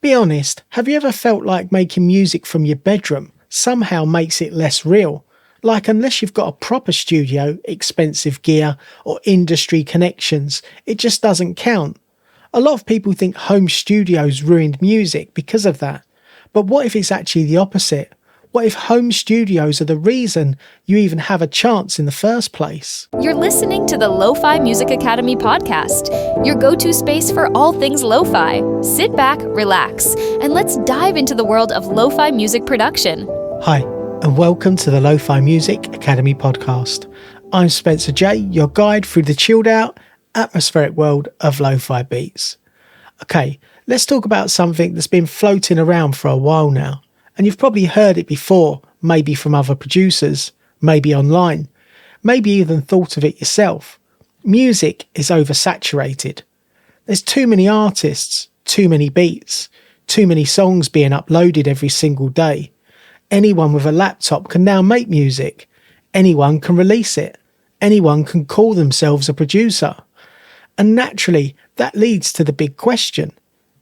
Be honest, have you ever felt like making music from your bedroom somehow makes it less real? Like, unless you've got a proper studio, expensive gear, or industry connections, it just doesn't count. A lot of people think home studios ruined music because of that. But what if it's actually the opposite? What if home studios are the reason you even have a chance in the first place? You're listening to the Lofi Music Academy podcast, your go-to space for all things lo-fi. Sit back, relax, and let's dive into the world of lo-fi music production. Hi, and welcome to the Lofi Music Academy podcast. I'm Spencer J, your guide through the chilled out, atmospheric world of lo-fi beats. Okay, let's talk about something that's been floating around for a while now. And you've probably heard it before, maybe from other producers, maybe online, maybe even thought of it yourself. Music is oversaturated. There's too many artists, too many beats, too many songs being uploaded every single day. Anyone with a laptop can now make music. Anyone can release it. Anyone can call themselves a producer. And naturally, that leads to the big question.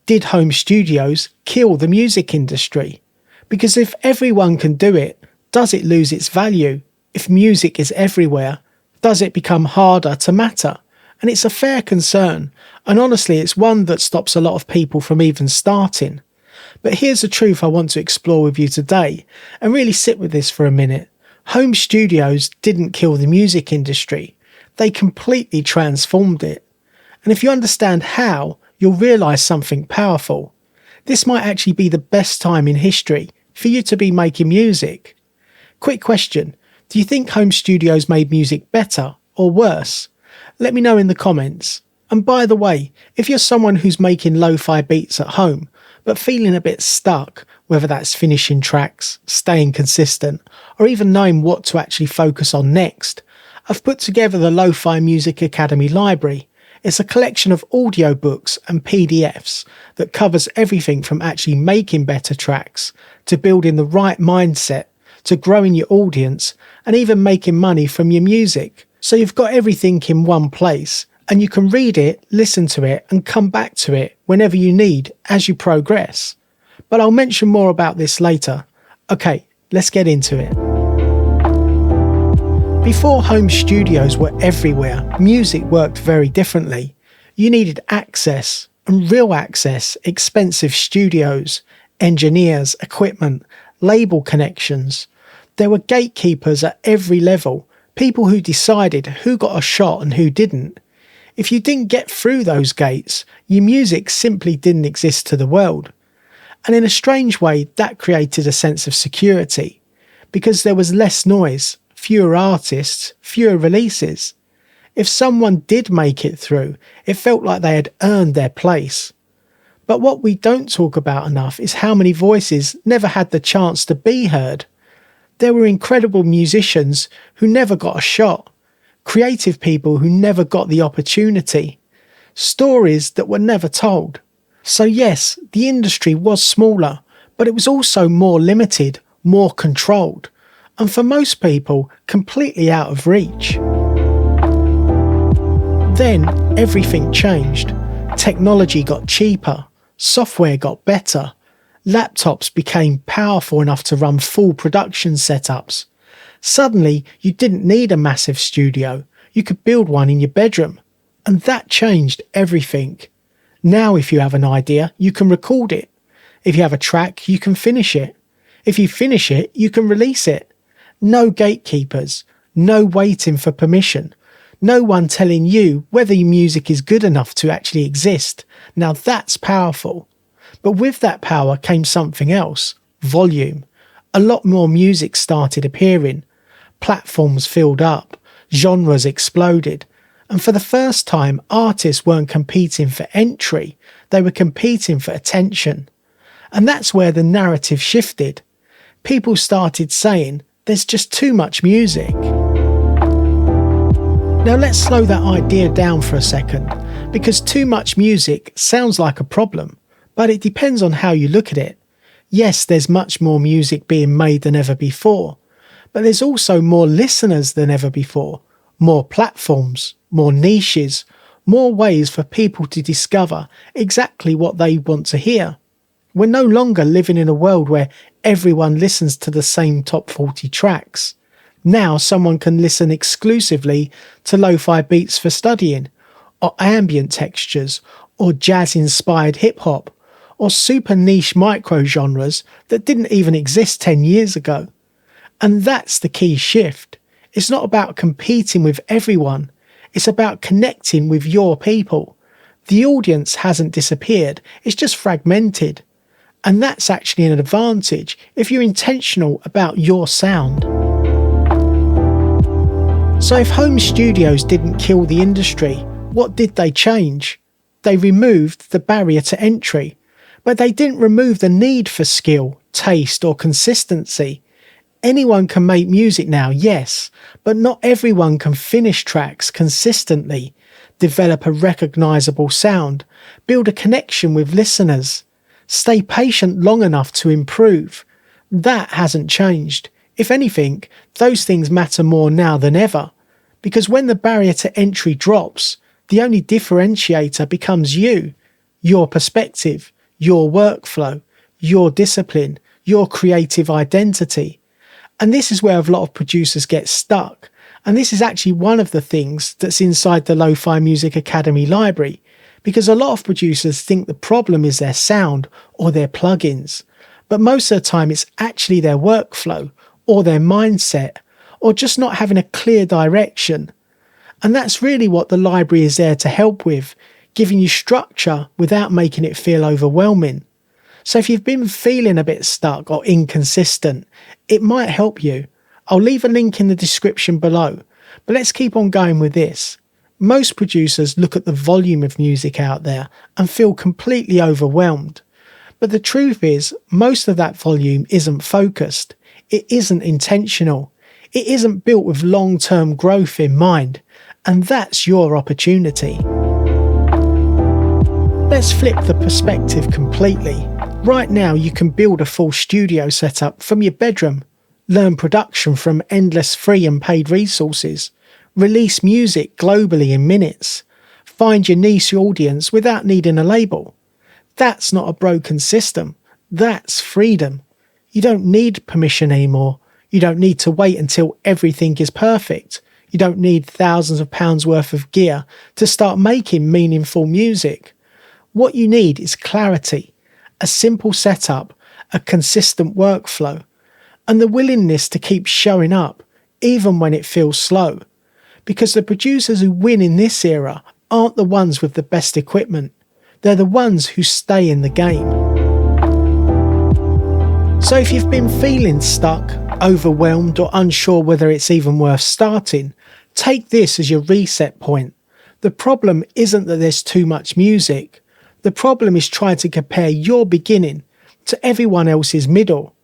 Did home studios kill the music industry? Because if everyone can do it, does it lose its value? If music is everywhere, does it become harder to matter? And it's a fair concern, and honestly it's one that stops a lot of people from even starting. But here's the truth I want to explore with you today, and really sit with this for a minute. Home studios didn't kill the music industry, they completely transformed it. And if you understand how, you'll realise something powerful. This might actually be the best time in history for you to be making music. Quick question, do you think home studios made music better or worse? Let me know in the comments. And by the way, if you're someone who's making lo-fi beats at home, but feeling a bit stuck, whether that's finishing tracks, staying consistent, or even knowing what to actually focus on next, I've put together the Lofi Music Academy library. It's a collection of audiobooks and PDFs that covers everything from actually making better tracks, to building the right mindset, to growing your audience, and even making money from your music. So you've got everything in one place, and you can read it, listen to it, and come back to it whenever you need as you progress. But I'll mention more about this later. Okay, let's get into it. Before home studios were everywhere, music worked very differently. You needed access, and real access, expensive studios, engineers, equipment, label connections. There were gatekeepers at every level, people who decided who got a shot and who didn't. If you didn't get through those gates, your music simply didn't exist to the world. And in a strange way, that created a sense of security, because there was less noise, fewer artists, fewer releases. If someone did make it through, it felt like they had earned their place. But what we don't talk about enough is how many voices never had the chance to be heard. There were incredible musicians who never got a shot, creative people who never got the opportunity, stories that were never told. So yes, the industry was smaller, but it was also more limited, more controlled, and for most people, completely out of reach. Then everything changed. Technology got cheaper, software got better, laptops became powerful enough to run full production setups. Suddenly, you didn't need a massive studio, you could build one in your bedroom, and that changed everything. Now if you have an idea, you can record it. If you have a track, you can finish it. If you finish it, you can release it. No gatekeepers, no waiting for permission, no one telling you whether your music is good enough to actually exist. Now that's powerful. But with that power came something else, volume. A lot more music started appearing. Platforms filled up, genres exploded, and for the first time artists weren't competing for entry, they were competing for attention. And that's where the narrative shifted. People started saying, there's just too much music. Now let's slow that idea down for a second, because too much music sounds like a problem, but it depends on how you look at it. Yes, there's much more music being made than ever before, but there's also more listeners than ever before, more platforms, more niches, more ways for people to discover exactly what they want to hear. We're no longer living in a world where everyone listens to the same top 40 tracks. Now someone can listen exclusively to lo-fi beats for studying, or ambient textures, or jazz-inspired hip-hop, or super niche micro-genres that didn't even exist 10 years ago. And that's the key shift. It's not about competing with everyone. It's about connecting with your people. The audience hasn't disappeared, it's just fragmented. And that's actually an advantage if you're intentional about your sound. So if home studios didn't kill the industry, what did they change? They removed the barrier to entry, but they didn't remove the need for skill, taste, or consistency. Anyone can make music now, yes, but not everyone can finish tracks consistently, develop a recognisable sound, build a connection with listeners, stay patient long enough to improve. That hasn't changed. If anything, those things matter more now than ever, because when the barrier to entry drops, the only differentiator becomes you, your perspective, your workflow, your discipline, your creative identity. And this is where a lot of producers get stuck. And this is actually one of the things that's inside the Lofi Music Academy library, because a lot of producers think the problem is their sound or their plugins. But most of the time it's actually their workflow or their mindset or just not having a clear direction. And that's really what the library is there to help with, giving you structure without making it feel overwhelming. So if you've been feeling a bit stuck or inconsistent, it might help you. I'll leave a link in the description below, but let's keep on going with this. Most producers look at the volume of music out there and feel completely overwhelmed. But the truth is, most of that volume isn't focused. It isn't intentional. It isn't built with long-term growth in mind. And that's your opportunity. Let's flip the perspective completely. Right now you can build a full studio setup from your bedroom, learn production from endless free and paid resources, release music globally in minutes, find your niche audience without needing a label. That's not a broken system, that's freedom. You don't need permission anymore. You don't need to wait until everything is perfect. You don't need thousands of pounds worth of gear to start making meaningful music. What you need is clarity, a simple setup, a consistent workflow, and the willingness to keep showing up, even when it feels slow. Because the producers who win in this era aren't the ones with the best equipment. They're the ones who stay in the game. So if you've been feeling stuck, overwhelmed, or unsure whether it's even worth starting, take this as your reset point. The problem isn't that there's too much music. The problem is trying to compare your beginning to everyone else's middle.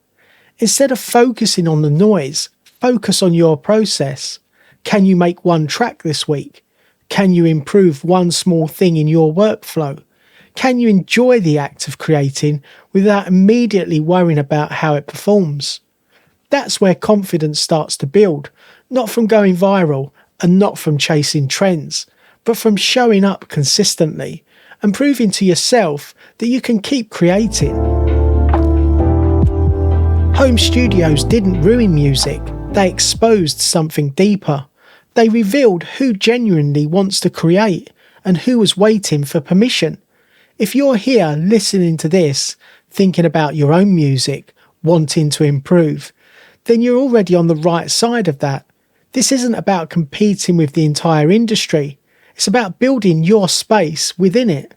Instead of focusing on the noise, focus on your process. Can you make one track this week? Can you improve one small thing in your workflow? Can you enjoy the act of creating without immediately worrying about how it performs? That's where confidence starts to build, not from going viral and not from chasing trends, but from showing up consistently and proving to yourself that you can keep creating. Home studios didn't ruin music, they exposed something deeper. They revealed who genuinely wants to create and who was waiting for permission. If you're here listening to this, thinking about your own music, wanting to improve, then you're already on the right side of that. This isn't about competing with the entire industry. It's about building your space within it.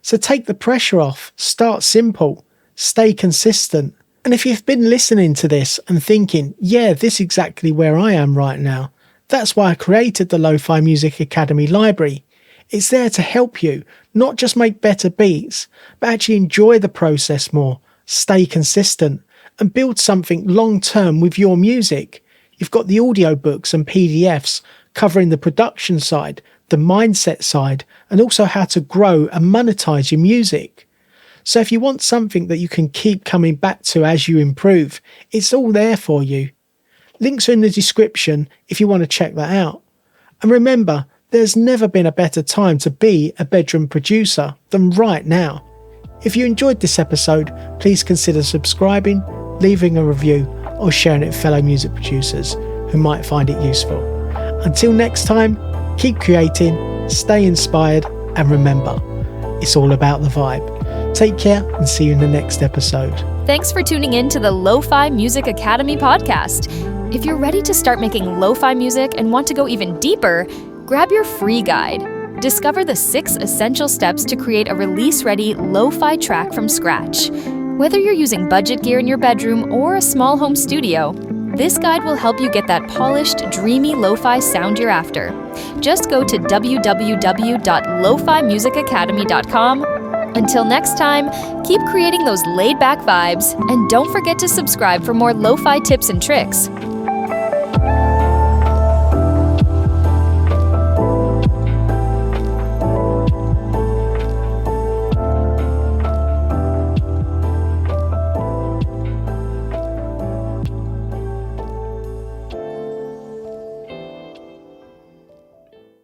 So take the pressure off, start simple, stay consistent. And if you've been listening to this and thinking, yeah, this is exactly where I am right now, that's why I created the Lofi Music Academy library. It's there to help you, not just make better beats, but actually enjoy the process more, stay consistent, and build something long-term with your music. You've got the audiobooks and PDFs covering the production side, the mindset side, and also how to grow and monetize your music. So if you want something that you can keep coming back to as you improve, it's all there for you. Links are in the description if you want to check that out. And remember, there's never been a better time to be a bedroom producer than right now. If you enjoyed this episode, please consider subscribing, leaving a review, or sharing it with fellow music producers who might find it useful. Until next time, keep creating, stay inspired, and remember, it's all about the vibe. Take care and see you in the next episode. Thanks for tuning in to the Lofi Music Academy podcast. If you're ready to start making lo-fi music and want to go even deeper, grab your free guide. Discover the 6 essential steps to create a release-ready lo-fi track from scratch. Whether you're using budget gear in your bedroom or a small home studio, this guide will help you get that polished, dreamy lo-fi sound you're after. Just go to www.lofimusicacademy.com. Until next time, keep creating those laid-back vibes, and don't forget to subscribe for more lo-fi tips and tricks.